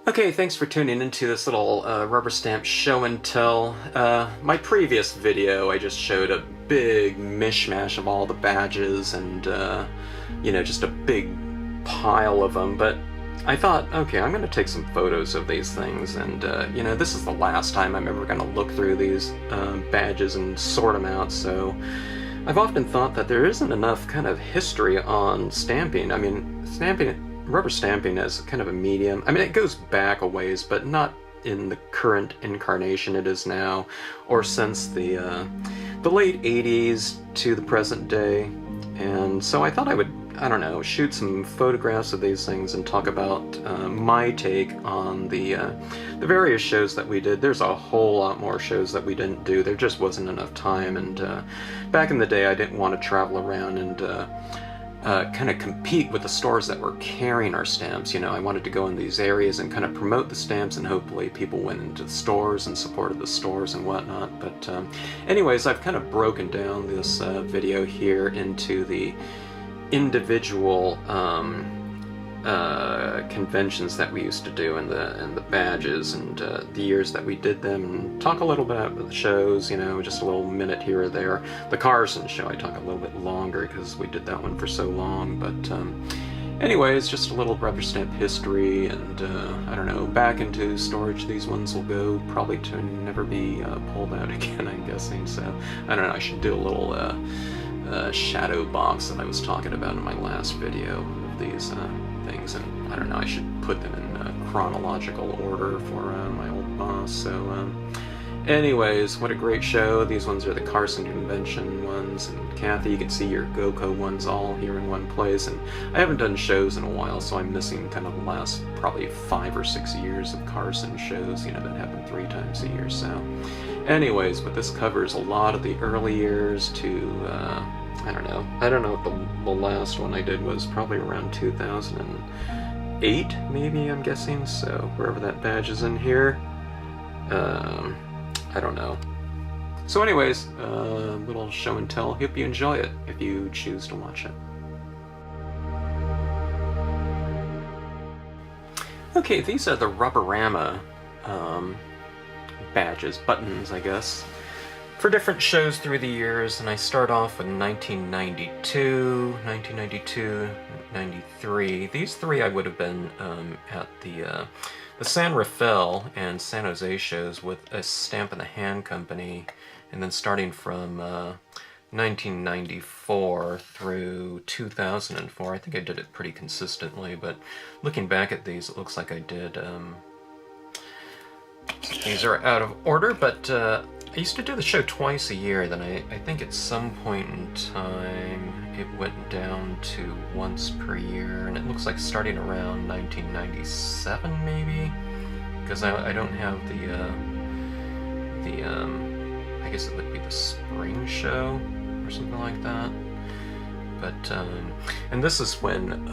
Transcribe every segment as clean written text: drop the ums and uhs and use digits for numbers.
Okay, thanks for tuning into this little Rubberstamp show and tell. My previous video, I just showed a big mishmash of all the badges and, just a big pile of them, but I thought, okay, I'm going to take some photos of these things, and, this is the last time I'm ever going to look through these badges and sort them out, so I've often thought that there isn't enough kind of history on stamping. I mean, rubber stamping as kind of a medium. I mean, it goes back a ways, but not in the current incarnation it is now, or since the late 80s to the present day. And so I thought I would, shoot some photographs of these things and talk about my take on the various shows that we did. There's a whole lot more shows that we didn't do. There just wasn't enough time, and back in the day I didn't want to travel around and kind of compete with the stores that were carrying our stamps. I wanted to go in these areas and kind of promote the stamps, and hopefully people went into the stores and supported the stores and whatnot. But anyways, I've kind of broken down this video here into the individual conventions that we used to do, and the badges, and the years that we did them, and talk a little bit about the shows, just a little minute here or there. The Carson show I talk a little bit longer because we did that one for so long, but anyways, just a little rubber stamp history, and back into storage these ones will go, probably to never be pulled out again, I'm guessing. So I should do a little shadow box that I was talking about in my last video of these things, and I should put them in chronological order for my old boss. So anyways, what a great show. These ones are the Carson Convention ones, and Kathy, you can see your GoCo ones all here in one place. And I haven't done shows in a while, so I'm missing kind of the last probably 5 or 6 years of Carson shows, that happen 3 times a year. So anyways, but this covers a lot of the early years to I don't know what the last one I did was, probably around 2008, maybe, I'm guessing. So wherever that badge is in here, I don't know. So anyways, little show and tell. Hope you enjoy it if you choose to watch it. Okay, these are the Rubberama badges, buttons, I guess, for different shows through the years. And I start off with 1992, 93. These 3 I would have been at the San Rafael and San Jose shows with a Stamp in the Hand company, and then starting from 1994 through 2004. I think I did it pretty consistently, but looking back at these, it looks like I did. These are out of order, but I used to do the show twice a year. Then I think at some point in time it went down to once per year, and it looks like starting around 1997 maybe, because I don't have the I guess it would be the spring show or something like that. But and this is when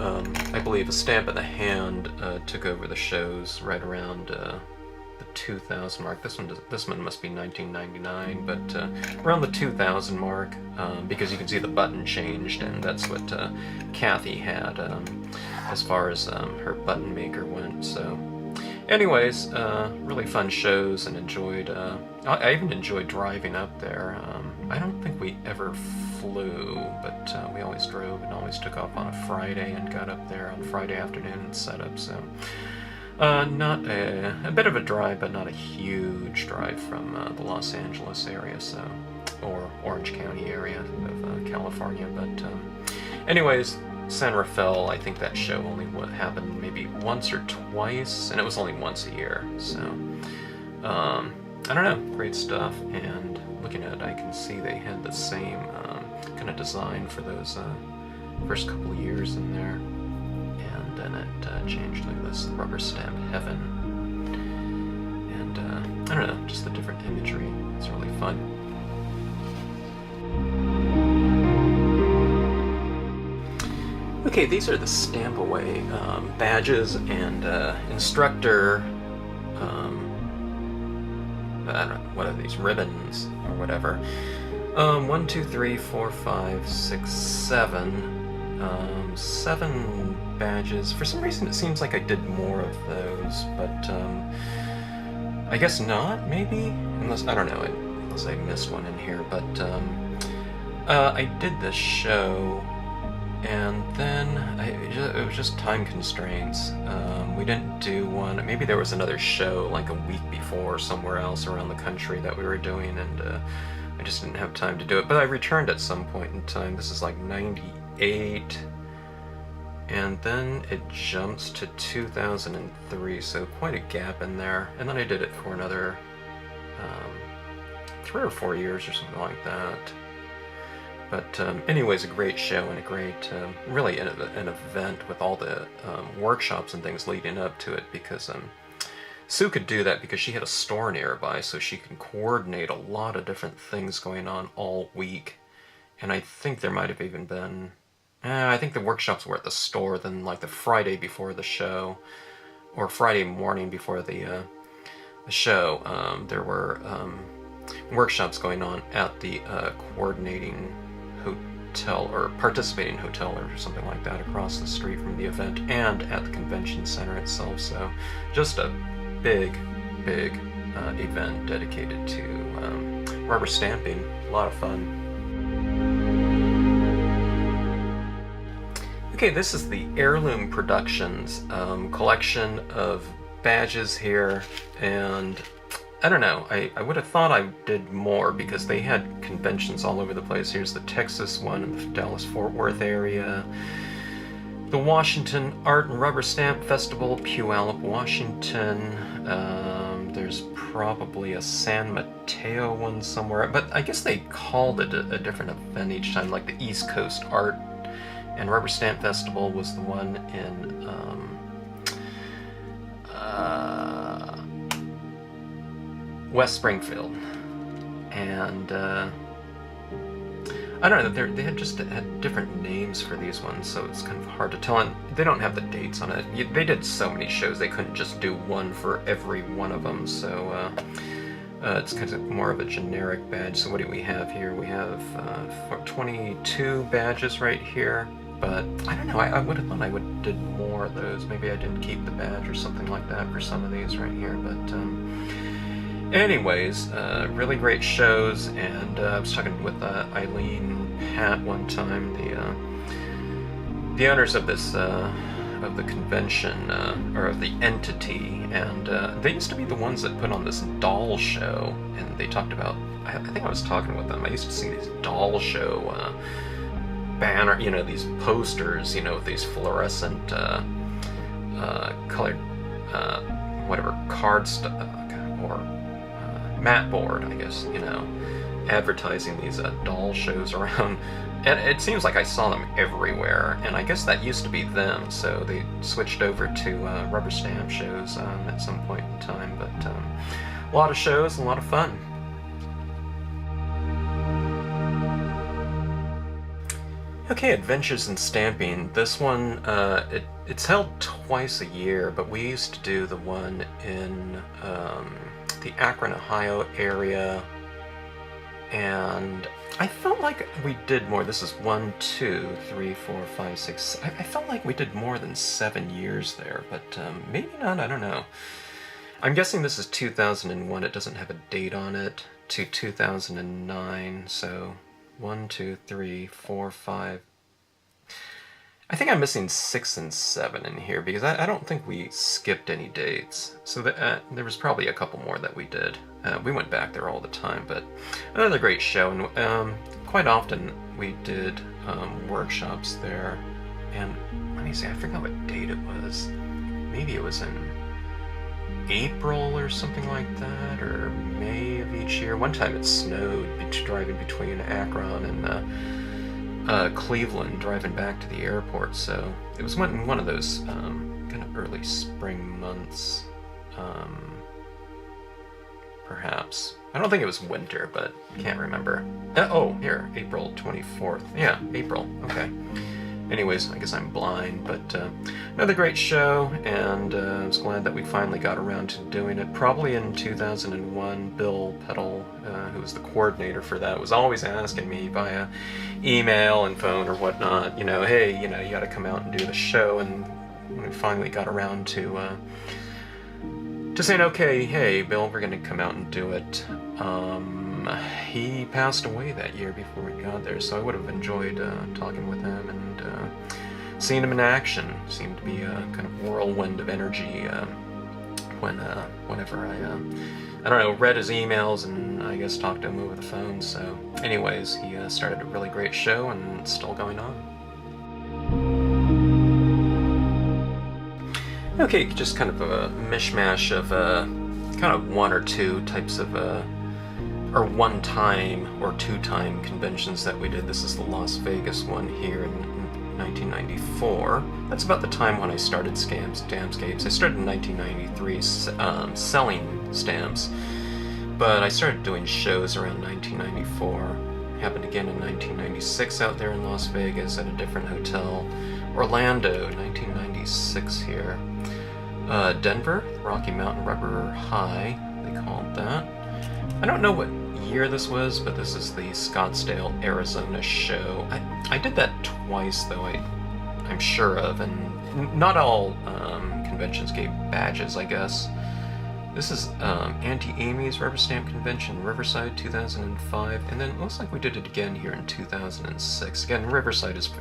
I believe a Stamp in the Hand took over the shows right around the 2000 mark. This one must be 1999, but around the 2000 mark, because you can see the button changed, and that's what Kathy had as far as her button maker went. So anyways, really fun shows, and enjoyed I even enjoyed driving up there. I don't think we ever flew, but we always drove and always took off on a Friday and got up there on Friday afternoon and set up. So not a bit of a drive, but not a huge drive from the Los Angeles area, so, or Orange County area of California. But anyways, San Rafael, I think that show only happened maybe once or twice, and it was only once a year. So I don't know, great stuff. And looking at it, I can see they had the same kind of design for those first couple of years in there. Then it changed to this rubber stamp heaven, and I don't know, just the different imagery. It's really fun. Okay, these are the Stamp Away badges and instructor, I don't know, what are these, ribbons or whatever. 1, 2, 3, 4, 5, 6, 7. 7 badges. For some reason, it seems like I did more of those, but I guess not, maybe? Unless, I don't know, unless I missed one in here, but I did this show, and then it was just time constraints. We didn't do one. Maybe there was another show like a week before somewhere else around the country that we were doing, and I just didn't have time to do it. But I returned at some point in time. This is like 98, and then it jumps to 2003, so quite a gap in there. And then I did it for another 3 or 4 years or something like that. But anyways, a great show and a great, really an event with all the workshops and things leading up to it, because Sue could do that because she had a store nearby, so she could coordinate a lot of different things going on all week. And I think there might have even been, I think the workshops were at the store, then like the Friday before the show, or Friday morning before the show, there were workshops going on at the coordinating hotel or participating hotel or something like that across the street from the event, and at the convention center itself. So just a big event dedicated to rubber stamping. A lot of fun. Okay, this is the Heirloom Productions collection of badges here, and I don't know, I would have thought I did more because they had conventions all over the place. Here's the Texas one in the Dallas-Fort Worth area, the Washington Art and Rubber Stamp Festival, Puyallup, Washington. There's probably a San Mateo one somewhere, but I guess they called it a different event each time, like the East Coast Art and Rubber Stamp Festival was the one in West Springfield, and I don't know, they had different names for these ones, so it's kind of hard to tell, and they don't have the dates on it. They did so many shows, they couldn't just do one for every one of them, so it's kind of more of a generic badge. So what do we have here? We have 22 badges right here, but I don't know, I would have thought I did more of those. Maybe I didn't keep the badge or something like that for some of these right here, but anyways, really great shows. And I was talking with Eileen Pat one time, the owners of this of the convention, or of the entity, and they used to be the ones that put on this doll show, and they talked about, I think I was talking with them, I used to see these doll show banner, you know, these posters, you know, with these fluorescent colored whatever cardstock or mat board, I guess, you know, advertising these doll shows around, and it seems like I saw them everywhere, and I guess that used to be them, so they switched over to rubber stamp shows at some point in time. But a lot of shows, a lot of fun. Okay, Adventures in Stamping. This one, it's held twice a year, but we used to do the one in the Akron, Ohio area, and I felt like we did more. This is 1, 2, 3, 4, 5, 6. I felt like we did more than 7 years there, but maybe not, I don't know. I'm guessing this is 2001. It doesn't have a date on it, to 2009, so 1, 2, 3, 4, 5. I think I'm missing 6 and 7 in here because I don't think we skipped any dates. So there was probably a couple more that we did. We went back there all the time, but another great show. And quite often we did workshops there. And let me see, I forgot what date it was. Maybe it was in April or something like that, or May of each year. One time it snowed driving between Akron and Cleveland, driving back to the airport, so it was one of those kind of early spring months, perhaps. I don't think it was winter, but can't remember. Oh, here, April 24th. Yeah, April, okay. anyways, I guess I'm blind, but another great show, and I was glad that we finally got around to doing it. Probably in 2001, Bill Peddle, who was the coordinator for that, was always asking me via email and phone or whatnot, hey, you gotta come out and do the show, and when we finally got around to saying, okay, hey, Bill, we're gonna come out and do it, he passed away that year before we got there, so I would have enjoyed talking with him and seeing him in action. Seemed to be a kind of whirlwind of energy whenever I don't know, read his emails and I guess talked to him over the phone. So anyways, he started a really great show and it's still going on. Okay, just kind of a mishmash of kind of one or two types of or one-time or two-time conventions that we did. This is the Las Vegas one here in 1994. That's about the time when I started Stampscapes. I started in 1993 selling stamps, but I started doing shows around 1994. Happened again in 1996 out there in Las Vegas at a different hotel. Orlando, 1996 here. Denver, Rocky Mountain Rubber High, they called that. I don't know what year this was, but this is the Scottsdale, Arizona show. I did that twice, though, I'm sure of, and not all conventions gave badges, I guess. This is Auntie Amy's Rubberstamp Convention, Riverside, 2005, and then it looks like we did it again here in 2006. Again, Riverside is,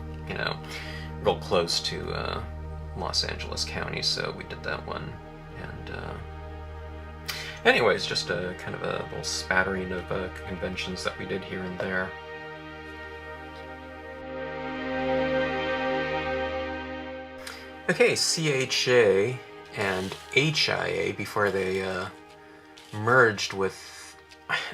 real close to Los Angeles County, so we did that one, and anyways, just a kind of a little spattering of conventions that we did here and there. Okay, CHA and HIA, before they merged with,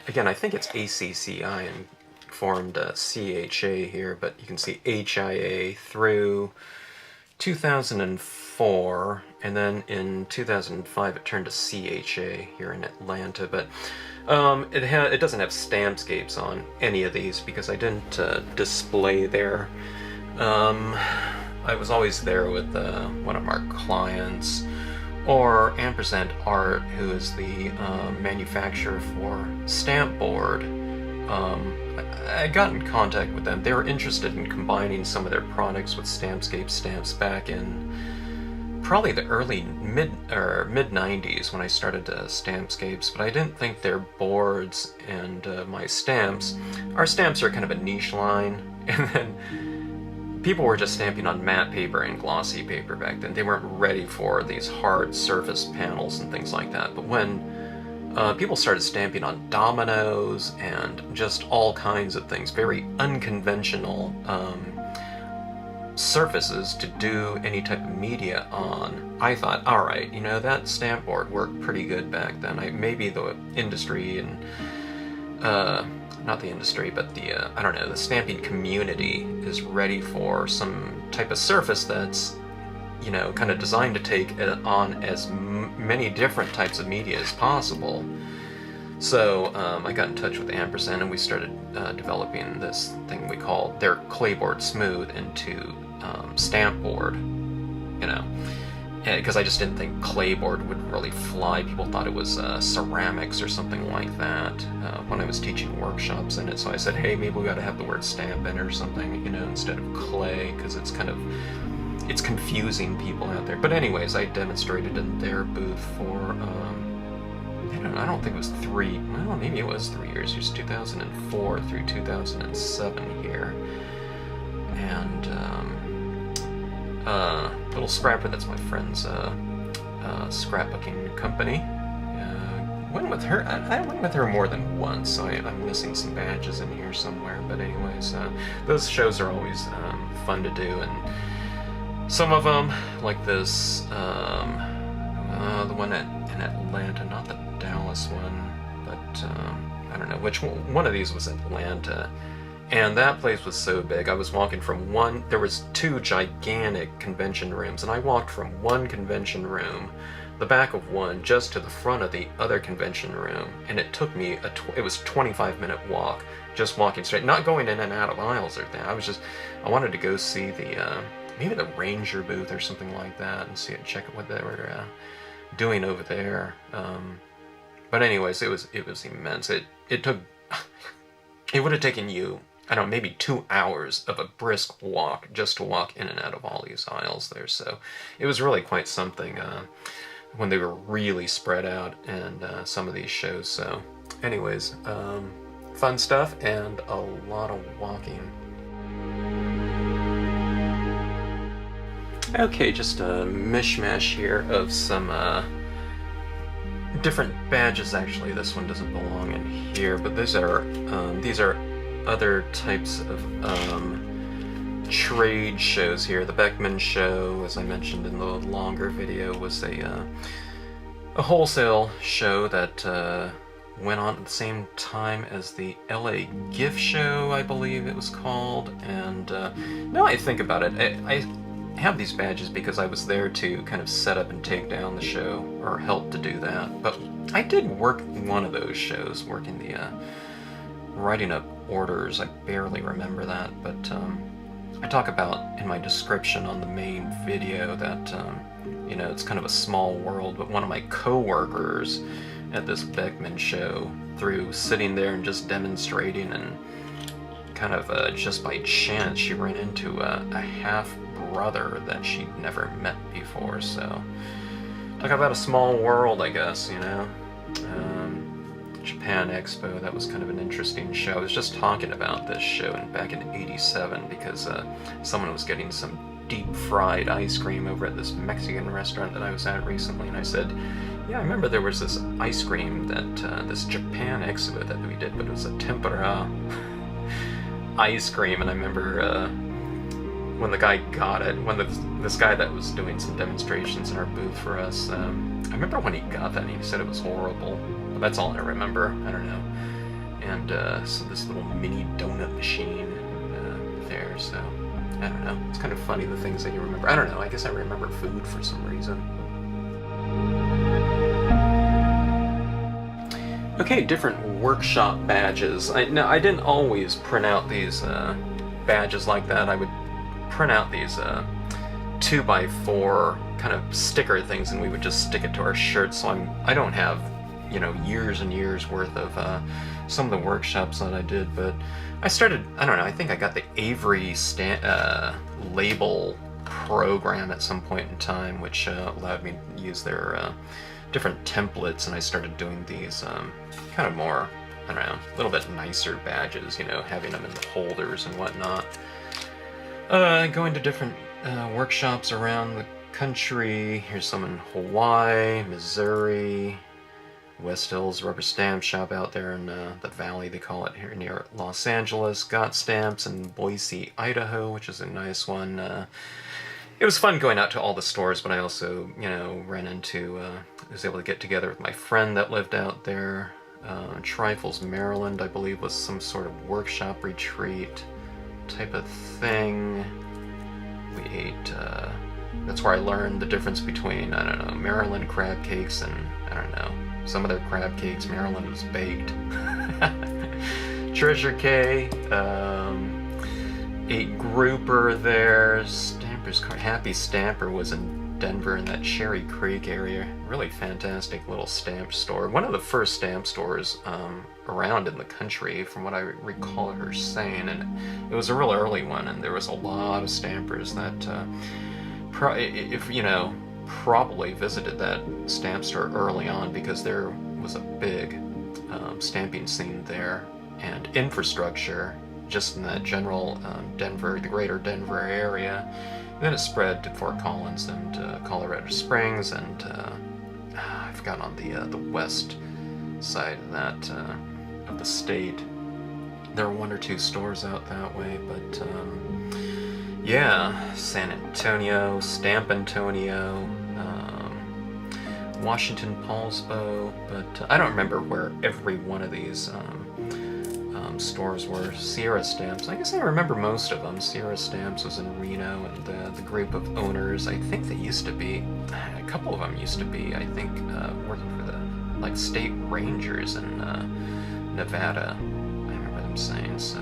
again, I think it's ACCI and formed CHA here, but you can see HIA through 2004, and then in 2005 it turned to CHA here in Atlanta, but it doesn't have Stampscapes on any of these because I didn't display there. I was always there with one of our clients, or Ampersand Art, who is the manufacturer for Stamp Board. I got in contact with them. They were interested in combining some of their products with Stampscape stamps back in probably the early mid 90s when I started Stampscapes, but I didn't think their boards and my stamps. Our stamps are kind of a niche line, and then people were just stamping on matte paper and glossy paper back then. They weren't ready for these hard surface panels and things like that. But when people started stamping on dominoes and just all kinds of things, very unconventional surfaces to do any type of media on, I thought, all right, that stamp board worked pretty good back then. Maybe the industry and not the industry, but the I don't know, the stamping community is ready for some type of surface that's kind of designed to take on as many different types of media as possible. So I got in touch with Ampersand and we started developing this thing we call their Clayboard Smooth into Stamp Board, because I just didn't think Clayboard would really fly. People thought it was ceramics or something like that when I was teaching workshops in it. So I said, hey, maybe we got to have the word stamp in it or something, instead of clay, because it's confusing people out there. But anyways, I demonstrated in their booth for, I don't think it was maybe it was 3 years. It was 2004 through 2007 here. And, Little Scrapper, that's my friend's scrapbooking company. Went with her. I went with her more than once, so I'm missing some badges in here somewhere. But anyways, those shows are always fun to do, and some of them, like this, the one in Atlanta, not the Dallas one, but I don't know which one of these was Atlanta. And that place was so big. I was walking from there was two gigantic convention rooms, and I walked from one convention room, the back of one just to the front of the other convention room, and it took me it was a 25-minute walk, just walking straight, not going in and out of aisles or anything. I wanted to go see the maybe the Ranger booth or something like that, and check out what they were doing over there. But anyways, it was immense. It took it would have taken you, I don't know, maybe 2 hours of a brisk walk just to walk in and out of all these aisles there. So it was really quite something when they were really spread out, and some of these shows. So anyways, fun stuff and a lot of walking. Okay, just a mishmash here of some different badges. Actually, this one doesn't belong in here, but these are other types of trade shows here. The Beckman Show, as I mentioned in the longer video, was a wholesale show that went on at the same time as the LA Gift Show, I believe it was called. And now I think about it, I have these badges because I was there to kind of set up and take down the show, or help to do that. But I did work one of those shows, working the writing up orders. I barely remember that, but I talk about in my description on the main video that you know, it's kind of a small world. But one of my co-workers at this Beckman Show, through sitting there and just demonstrating, and kind of just by chance, she ran into a half brother that she'd never met before. So talk about a small world, I guess, you know. Japan Expo, that was kind of an interesting show. I was just talking about this show back in '87 because someone was getting some deep fried ice cream over at this Mexican restaurant that I was at recently, and I said, yeah, I remember there was this ice cream that this Japan Expo that we did, but it was a tempura ice cream. And I remember when the guy got it, this guy that was doing some demonstrations in our booth for us, I remember when he got that and he said it was horrible. But that's all I remember. I don't know. And so this little mini donut machine there, so I don't know. It's kind of funny, the things that you remember. I don't know, I guess I remember food for some reason. Okay, different workshop badges. Now, I didn't always print out these badges like that. I would print out these 2x4 kind of sticker things, and we would just stick it to our shirts. So I don't have, you know, years and years worth of some of the workshops that I did, but I started, I don't know, I think I got the Avery label program at some point in time, which allowed me to use their different templates, and I started doing these kind of more, I don't know, a little bit nicer badges, you know, having them in the holders and whatnot. Going to different workshops around the country. Here's some in Hawaii, Missouri, West Hills Rubberstamp shop out there in the valley, they call it, here near Los Angeles. Got Stamps in Boise, Idaho, which is a nice one. It was fun going out to all the stores, but I also, you know, was able to get together with my friend that lived out there. Trifles, Maryland, I believe, was some sort of workshop retreat type of thing. We ate, that's where I learned the difference between, I don't know, Maryland crab cakes and, I don't know, some of their crab cakes, Maryland was baked. Treasure K, ate grouper there. Stamper's Card, Happy Stamper was in Denver in that Cherry Creek area. Really fantastic little stamp store. One of the first stamp stores around in the country, from what I recall her saying, and it was a real early one, and there was a lot of stampers that, if you know, probably visited that stamp store early on, because there was a big stamping scene there, and infrastructure just in that general Denver, the greater Denver area. And then it spread to Fort Collins and Colorado Springs, and I've got on the west side of that of the state. There are 1 or 2 stores out that way, but yeah, San Antonio, Stamp Antonio, Washington Paulsbo, but I don't remember where every one of these stores were. Sierra Stamps, I guess I remember most of them. Sierra Stamps was in Reno, and the group of owners, I think they used to be, a couple of them used to be, I think, working for the, like, state rangers in Nevada, I remember them saying, so.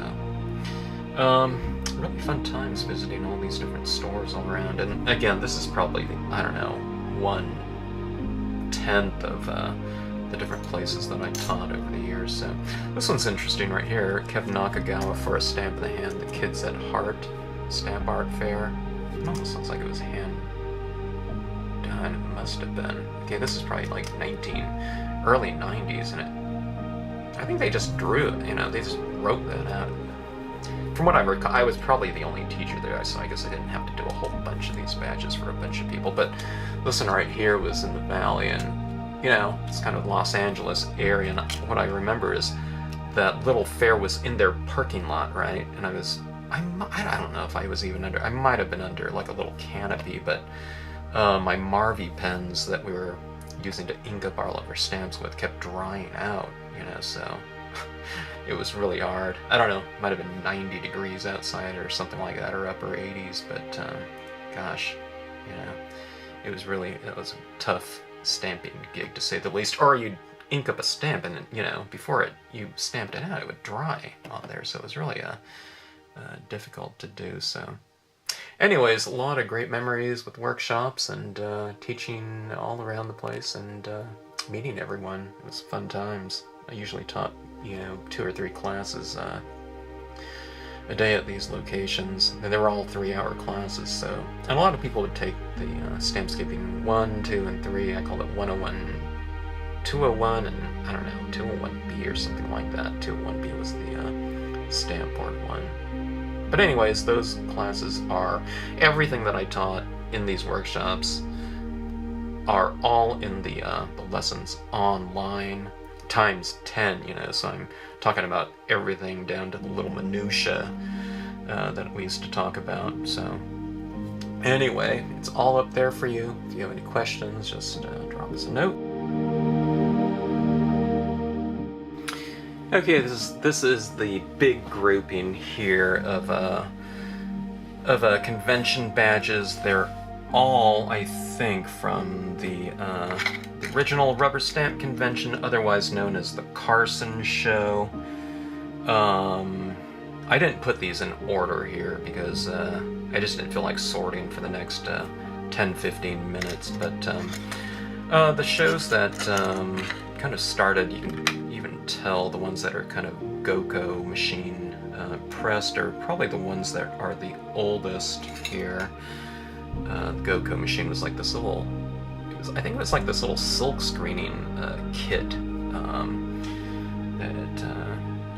Really fun times visiting all these different stores all around, and again, this is probably, I don't know, 1/10 of the different places that I taught over the years. So this one's interesting right here. Kevin Nakagawa for a stamp in the hand. The Kids at Heart Stamp Art Fair. It almost looks like it was hand done. It must have been. Okay, this is probably like early 90s, and I think they just drew it. You know, they just wrote that out. From what I recall, I was probably the only teacher there, so I guess I didn't have to do a whole bunch of these badges for a bunch of people. But this one right here was in the Valley, and you know, it's kind of Los Angeles area, and what I remember is that little fair was in their parking lot, right? And I don't know if I was even under, I might have been under like a little canopy, but my Marvy pens that we were using to ink up all of our stamps with kept drying out, you know, so it was really hard. I don't know, it might have been 90 degrees outside or something like that, or upper 80s, but gosh, you know, it was a tough stamping gig, to say the least. Or you'd ink up a stamp, and you know, before you stamped it out, it would dry on there, so it was really difficult to do. So anyways, a lot of great memories with workshops and teaching all around the place, and meeting everyone. It was fun times. I usually taught, you know, 2 or 3 classes a day at these locations, and they were all 3-hour classes, so, and a lot of people would take the Stampscaping 1, 2, and 3, I called it 101, 201, and I don't know, 201B or something like that. 201B was the stamp board one. But anyways, those classes are, everything that I taught in these workshops are all in the lessons online, times 10, you know, so I'm talking about everything down to the little minutia that we used to talk about. So anyway, it's all up there for you. If you have any questions, just drop us a note. Okay, this is the big grouping here of convention badges. They're all, I think, from the original Rubberstamp convention, otherwise known as the Carson Show. I didn't put these in order here because I just didn't feel like sorting for the next 10-15 minutes, but the shows that kind of started, you can even tell the ones that are kind of Goko machine pressed are probably the ones that are the oldest here. The Goko machine was like this little, I think it was like this little silk screening kit that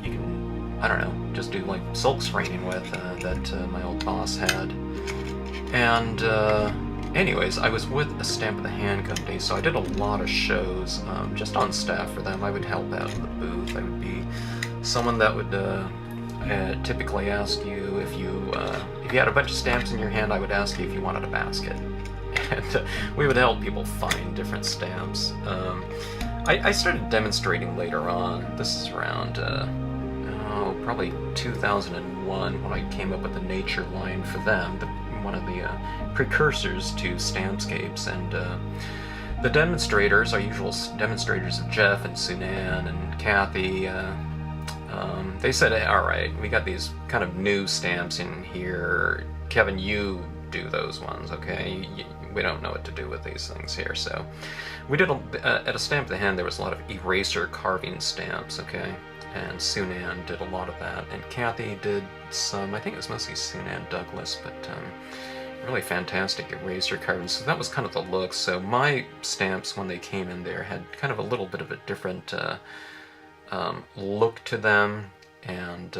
you can, I don't know, just do like silk screening with that my old boss had. And anyways, I was with a Stamp of the Hand company, so I did a lot of shows just on staff for them. I would help out in the booth. I would be someone that would typically ask you if you had a bunch of stamps in your hand. I would ask you if you wanted a basket, and we would help people find different stamps. I started demonstrating later on. This is around probably 2001 when I came up with the nature line for them, one of the precursors to Stampscapes, and the demonstrators, our usual demonstrators of Jeff and Sunan and Kathy, they said, hey, all right, we got these kind of new stamps in here. Kevin, you do those ones, okay? We don't know what to do with these things here. So we did, at a Stamp of the Hand, there was a lot of eraser carving stamps, okay? And Sunan did a lot of that. And Kathy did some, I think it was mostly Sunan Douglas, but really fantastic eraser carving. So that was kind of the look. So my stamps, when they came in there, had kind of a little bit of a different look to them, and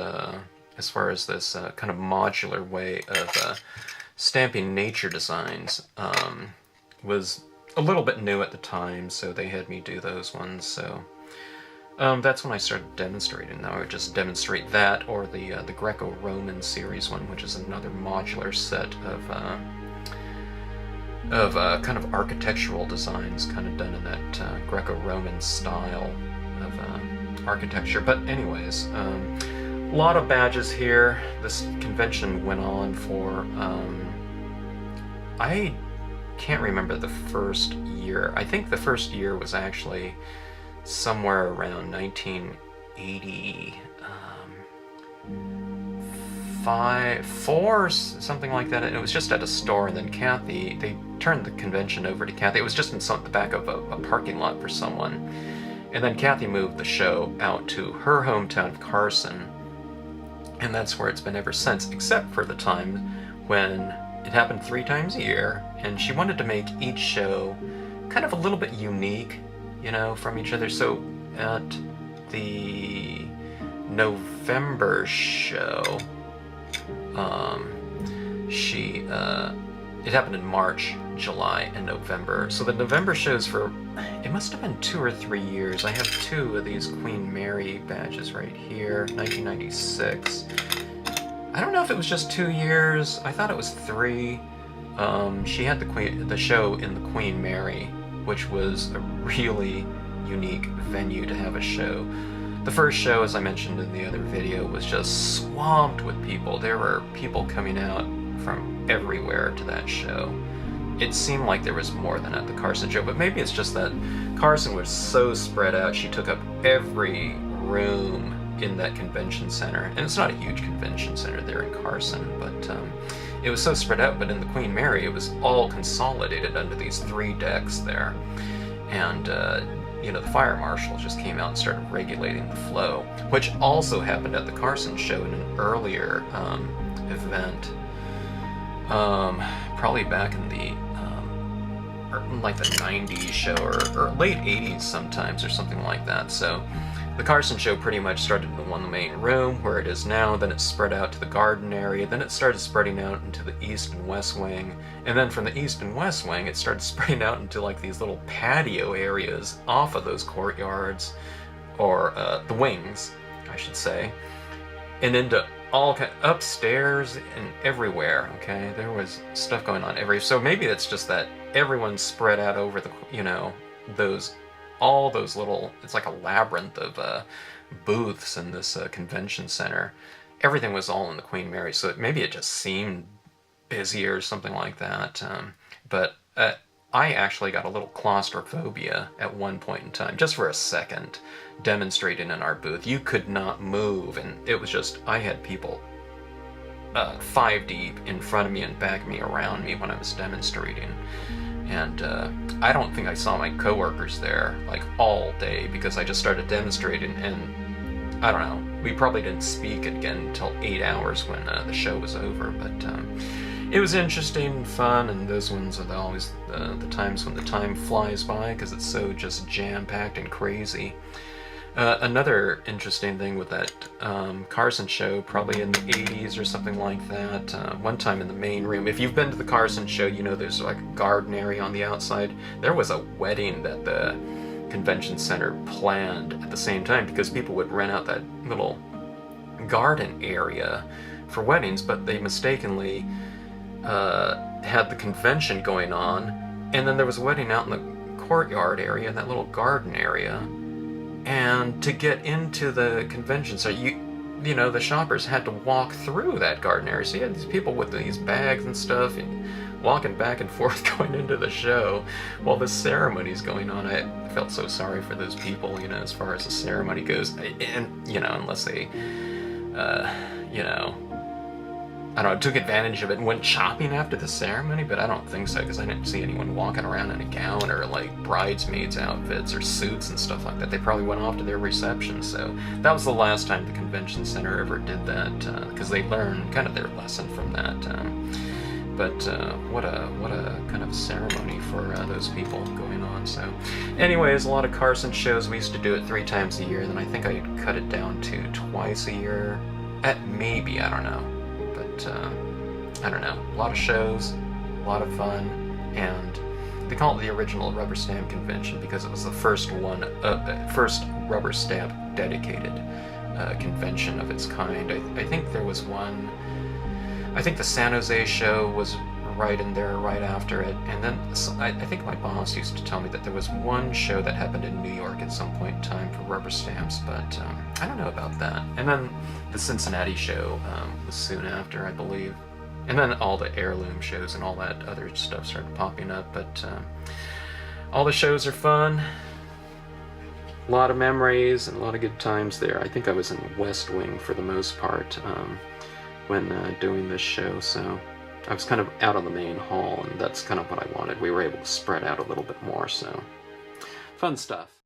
as far as this kind of modular way of stamping nature designs was a little bit new at the time, so they had me do those ones. So that's when I started demonstrating. Now I would just demonstrate that, or the Greco-Roman series one, which is another modular set of kind of architectural designs, kind of done in that Greco-Roman style of architecture. But anyways, A lot of badges here. This convention went on for, I can't remember the first year. I think the first year was actually somewhere around 1980, 4, something like that. And it was just at a store, and then Kathy, they turned the convention over to Kathy. It was just in the back of a parking lot for someone. And then Kathy moved the show out to her hometown of Carson, and that's where it's been ever since, except for the time when it happened 3 times a year, and she wanted to make each show kind of a little bit unique, you know, from each other. So at the November show, it happened in March, July, and November. So the November shows for, it must have been 2 or 3 years. I have 2 of these Queen Mary badges right here, 1996. I don't know if it was just 2 years. I thought it was 3. She had the show in the Queen Mary, which was a really unique venue to have a show. The first show, as I mentioned in the other video, was just swamped with people. There were people coming out from everywhere to that show. It seemed like there was more than at the Carson show, but maybe it's just that Carson was so spread out. She took up every room in that convention center, and it's not a huge convention center there in Carson, but it was so spread out. But in the Queen Mary, it was all consolidated under these 3 decks there, and you know, the fire marshal just came out and started regulating the flow, which also happened at the Carson show in an earlier event, probably back in the like the 90s show, or late 80s sometimes, or something like that. So the Carson show pretty much started in the one main room where it is now, then it spread out to the garden area, then it started spreading out into the east and west wing, and then from the east and west wing it started spreading out into like these little patio areas off of those courtyards, or the wings, I should say, and into all upstairs and everywhere. Okay, there was stuff going on everywhere. So maybe it's just that everyone spread out over the, you know, all those little, it's like a labyrinth of booths in this convention center. Everything was all in the Queen Mary, so maybe it just seemed busy or something like that. But I actually got a little claustrophobia at one point in time, just for a second, demonstrating in our booth. You could not move, and it was just, I had people 5 deep in front of me and back of me, around me when I was demonstrating. And I don't think I saw my coworkers there like all day, because I just started demonstrating, and I don't know, we probably didn't speak again until 8 hours when the show was over. But it was interesting and fun, and those ones are always the times when the time flies by, because it's so just jam-packed and crazy. Another interesting thing with that Carson show, probably in the 80s or something like that, one time in the main room, if you've been to the Carson show, you know there's like a garden area on the outside. There was a wedding that the convention center planned at the same time, because people would rent out that little garden area for weddings, but they mistakenly had the convention going on, and then there was a wedding out in the courtyard area, in that little garden area. And to get into the convention center, you know, the shoppers had to walk through that garden area. So you had these people with these bags and stuff, and walking back and forth going into the show while the ceremony's going on. I felt so sorry for those people, you know, as far as the ceremony goes. And, you know, unless they, you know, I don't know, took advantage of it and went shopping after the ceremony, but I don't think so, because I didn't see anyone walking around in a gown or like bridesmaids outfits or suits and stuff like that. They probably went off to their reception. So that was the last time the convention center ever did that, because they learned kind of their lesson from that. But what a kind of ceremony for those people going on. So anyways, a lot of Carson shows. We used to do it 3 times a year, then I think I cut it down to twice a year, maybe, I don't know. I don't know, a lot of shows, a lot of fun, and they call it the original Rubberstamp convention because it was the first one, first Rubberstamp dedicated convention of its kind. I think there was one, I think the San Jose show was right in there, right after it. And then I think my boss used to tell me that there was one show that happened in New York at some point in time for rubber stamps, but I don't know about that. And then the Cincinnati show was soon after, I believe. And then all the heirloom shows and all that other stuff started popping up, but all the shows are fun. A lot of memories and a lot of good times there. I think I was in the West Wing for the most part when doing this show, so I was kind of out of the main hall, and that's kind of what I wanted. We were able to spread out a little bit more, so fun stuff.